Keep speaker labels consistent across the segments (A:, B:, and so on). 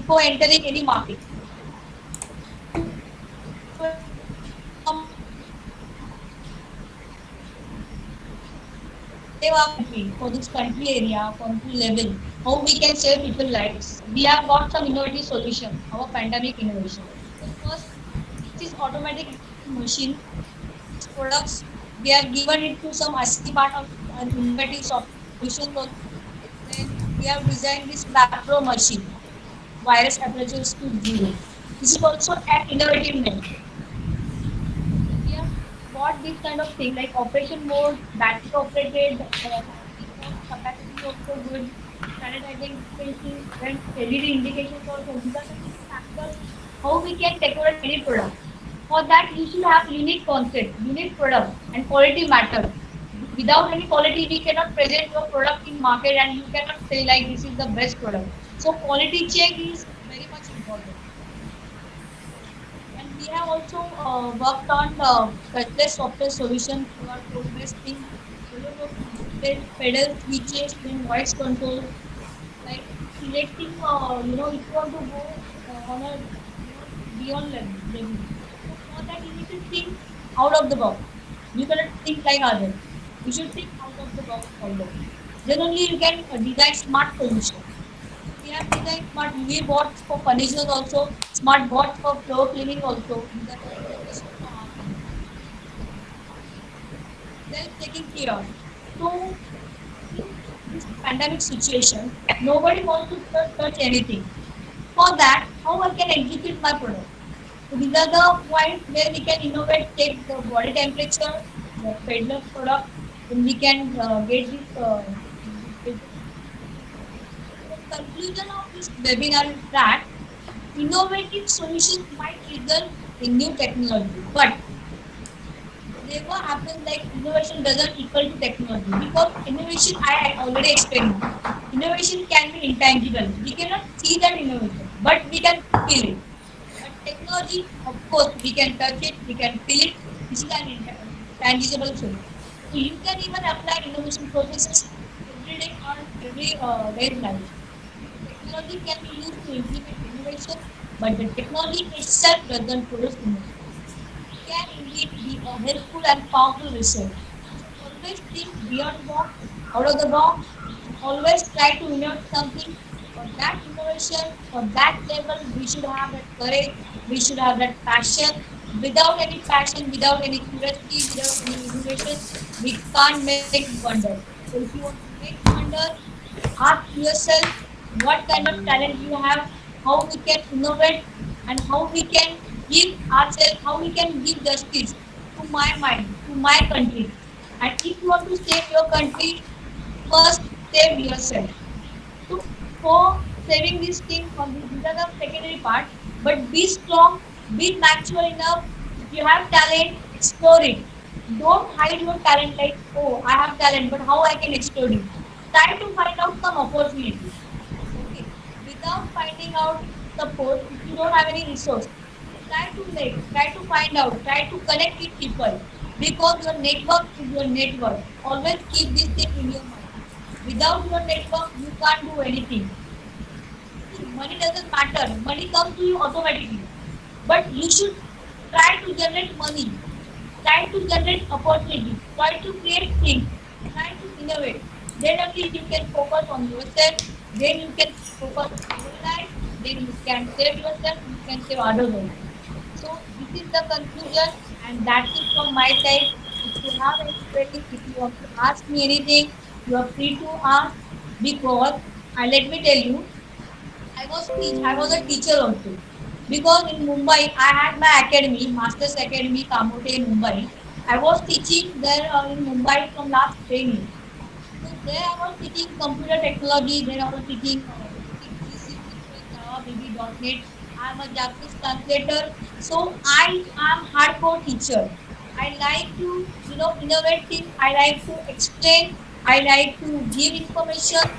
A: before entering any market. Save our country for this country area, country level, how we can save people lives. We have got some innovative solution, our pandemic innovation. So first is automatic machine products. We have given it to some ICT part of an innovative solutions also. Then we have designed this macro machine, virus approaches to zero. This is also an innovative name. Then we have got this kind of thing like operation mode, battery operated, charging mode, capacity also good, sanitizing dispensing, then LED indications also. These are the key factors how we can decorate any product. For that, you should have unique concept, unique product, and quality matter. Without any quality, we cannot present your product in market, and you cannot say like this is the best product. So quality check is very much important. And we have also worked on the touchless software solution through our code-based thing, holographic display, pedal switches, then voice control, like selecting, if you want to go on a, beyond level. So for that, you need to think out of the box. You cannot think like others. You should think out of the box always. Then only you can design smart solution. We have designed smart UV bots for furnitures also, smart bots for floor cleaning also. These are the innovation from our company. Self-checking kiosk. So in this pandemic situation, nobody wants to touch anything. For that, how I can execute my product? So these are the points where we can innovate, take the body temperature, the peddler product, then we can get this. The conclusion of this webinar is that innovative solutions might result in new technology, but never happens like innovation doesn't equal to technology because innovation I already explained. Innovation can be intangible. We cannot see that innovation, but we can feel it. But technology, of course, we can touch it, we can feel it. This is an tangible solution. So you can even apply innovation processes every day on every day's life. So technology can be used to implement innovation, but the technology itself doesn't produce innovation. It can indeed be a helpful and powerful resource. So always think beyond the box, out of the box, and always try to innovate something. For that innovation, for that level, we should have that courage, we should have that passion. Without any passion, without any curiosity, without any innovation, we can't make wonders. So if you want to make wonders, ask yourself what kind of talent you have, how we can innovate, and how we can give ourselves, how we can give justice to my mind, to my country. And if you want to save your country, first save yourself. So for saving this thing from this, these are the secondary part. But be strong, be natural enough. If you have talent, explore it. Don't hide your talent like, oh, I have talent, but how I can explore it? Try to find out some opportunity. Okay. Without finding out support, if you don't have any resource, try to find out, try to connect with people. Because your network is your network. Always keep this thing in your mind. Without your network, you can't do anything. See, money doesn't matter. Money comes to you automatically. But you should try to generate money. Try to generate opportunity. Try to create things. Try to innovate. Then only you can focus on yourself. Then you can focus on your life. Then you can save yourself. You can save others also. So this is the conclusion, and that's it from my side. If you have any queries, if you want to ask me anything, you are free to ask because let me tell you, I was a teacher also. Because in Mumbai, I had my academy, Masters Academy, Kamote in Mumbai. I was teaching there in Mumbai from last 10 years. So there I was teaching computer technology, then I was teaching basic C, C++, Java, VB.NET. I'm a Japanese translator. So I am hardcore teacher. I like to, innovate things. I like to explain. I like to give information.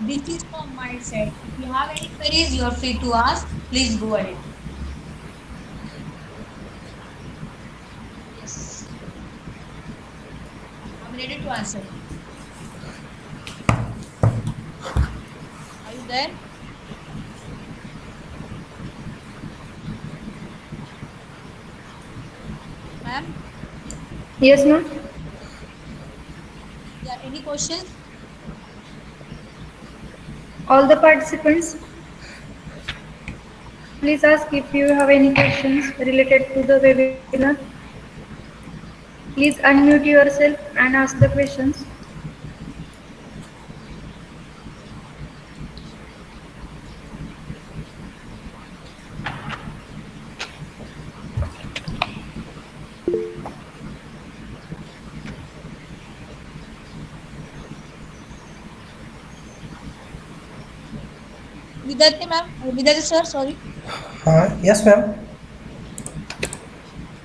A: This is from my side. If you have any queries, you are free to ask. Please go ahead. Yes, I'm ready to answer. Are you there? Ma'am,
B: Yes, ma'am.
A: yeah, any questions?
B: All the participants, please ask if you have any questions related to the webinar. Please unmute yourself and ask the questions.
A: Vidyarthi ma'am, Vidyarthi sir, sorry.
C: Yes, ma'am.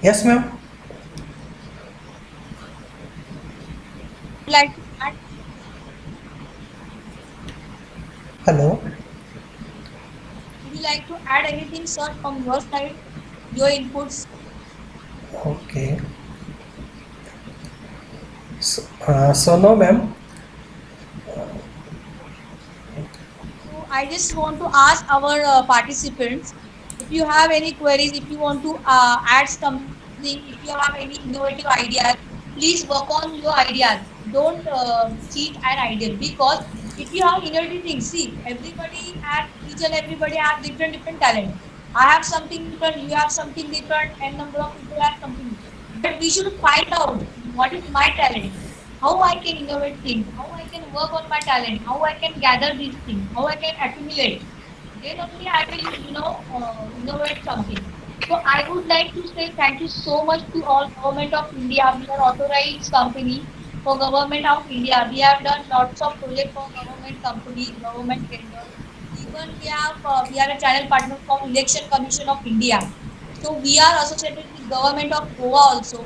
C: Yes, ma'am.
A: Would like to add,
C: Hello.
A: would you like to add anything, sir, from your side? Your inputs.
C: Okay. So no, ma'am.
A: So I just want to ask our participants, if you have any queries, if you want to add something, if you have any innovative ideas, please work on your ideas. Don't cheat an idea, because if you have innovative things, see, everybody has, each and everybody has different talent. I have something different, you have something different, and number of people have something different. But we should find out what is my talent, how I can innovate things, how I can work on my talent, how I can gather these things, how I can accumulate. Then only I will, innovate something. So I would like to say thank you so much to all Government of India. We are authorized company for Government of India. We have done lots of projects for government company, government tenders. Even we are a channel partner for Election Commission of India. So we are associated with Government of Goa also.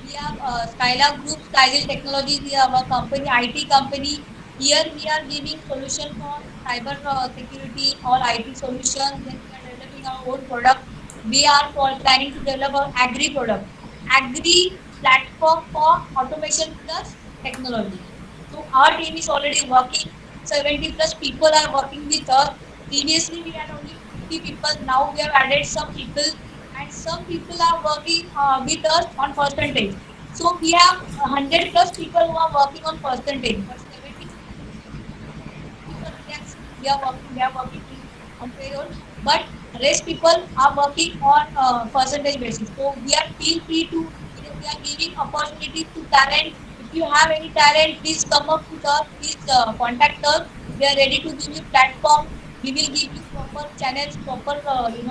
A: We have Skylab Group, Skylab Technologies, we have a company, IT company. Here we are giving solution for cyber security, all IT solutions. Then we are developing our own product. We are planning to develop our agri product, agri platform for automation plus technology. So our team is already working. 70 plus people are working with us. Previously we had only 50 people. Now we have added some people, and some people are working with us on percentage. So we have 100 plus people who are working on percentage, but 70% people we can see they are working on payroll, but rest people are working on percentage basis. So we are feel free to, we are giving opportunity to talent. If you have any talent, please come up with us. Please contact us. We are ready to give you platform. We will give you proper channels, proper you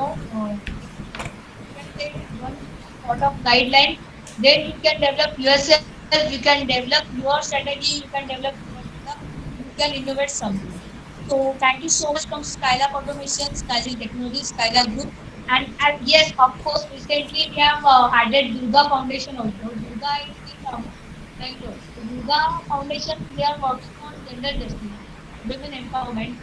A: can say one sort of guideline. Then you can develop yourself, you can develop your strategy, you can develop your product, you can innovate something. So thank you so much from Skylab Automation, Skylab Technology, Skylab Group. And yes, of course, recently we have added Durga Foundation also. Durga is in Bangalore. So Durga Foundation, we are working on gender justice, women empowerment.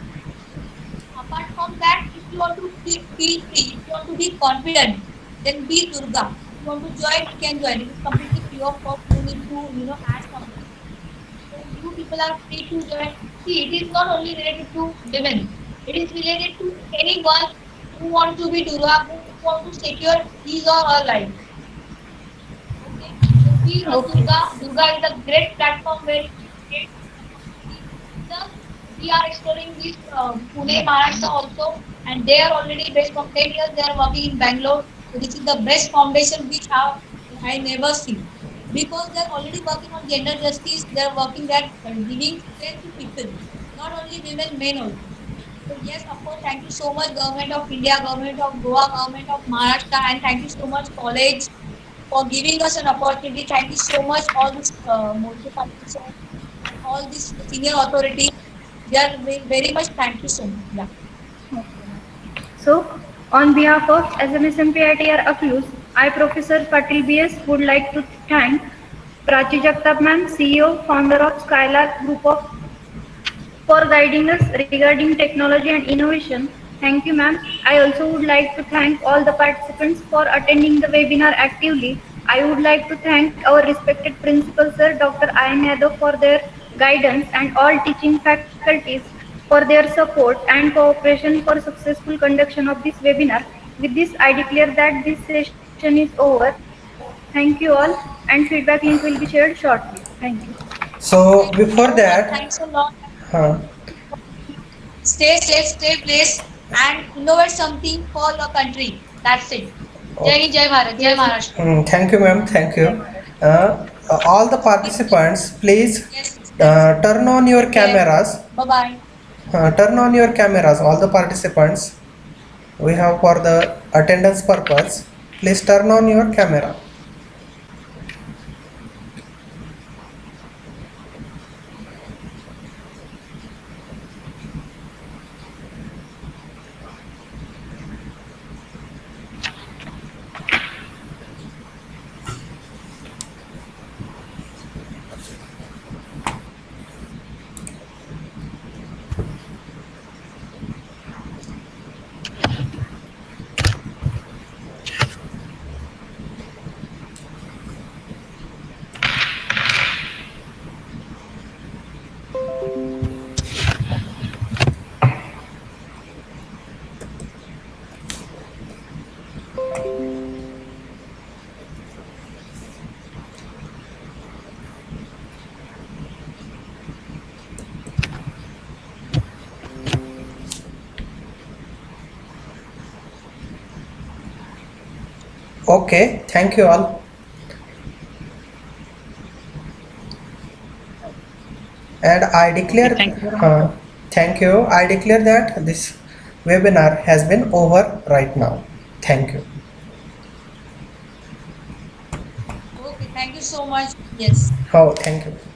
A: Apart from that, if you want to feel free, if you want to be confident, then be Durga. If you want to join, you can join. It is completely free of cost. No need to, add something. So you people are free to join. See, it is not only related to women. It is related to anyone who wants to be Durga, who want to secure his or her life. Okay. So be a
B: Okay.
A: Durga. Durga is a great platform where you can create an opportunity. Plus, we are exploring this Pune, Maharashtra also, and they are already based from 10 years. They are working in Bangalore. So this is the best foundation which I never seen, because they are already working on gender justice. They are working that giving strength to people, not only women, men also. So yes, of course, thank you so much, Government of India, Government of Goa, Government of Maharashtra, and thank you so much, college, for giving us an opportunity. Thank you so much, all these municipalities and all these senior authorities. We are very much thank you so much. Yeah.
B: So, on behalf of SMSMPITR Aklus, I, Professor Patil BS, would like to thank Prachi Jagtap ma'am, CEO, founder of Skylark Group of for guiding us regarding technology and innovation. Thank you, ma'am. I also would like to thank all the participants for attending the webinar actively. I would like to thank our respected principal, sir, Dr. Ayan Yadav, for their guidance and all teaching faculties for their support and cooperation for successful conduction of this webinar. With this, I declare that this session is over. Thank you, ma'am. Thank you all, and feedback link will be shared shortly. Thank you.
C: So
A: Thank you
C: before
A: so much.
C: that,
A: Thanks a lot.
C: uh,
A: Stay safe, stay blessed, and innovate something for your country. That's it. Jai
C: okay.
A: Hind, Jai Bharat, Jai
B: Yes, ma'am.
A: Maharashtra.
C: Thank you, ma'am. Thank
B: Jai
C: you.
B: Maharashtra.
C: All the participants, please
A: Yes, thanks.
C: turn on your
A: Take care.
C: cameras.
A: Bye bye.
C: Turn on your cameras, all the participants. We have for the attendance purpose. Please turn on your camera. Okay, thank you all. And I
B: Okay,
C: declare,
B: thank you, Ramya.
C: uh, thank you. I declare that this webinar has been over right now. Thank you.
A: Okay, thank you so much. Yes.
C: Oh, thank you.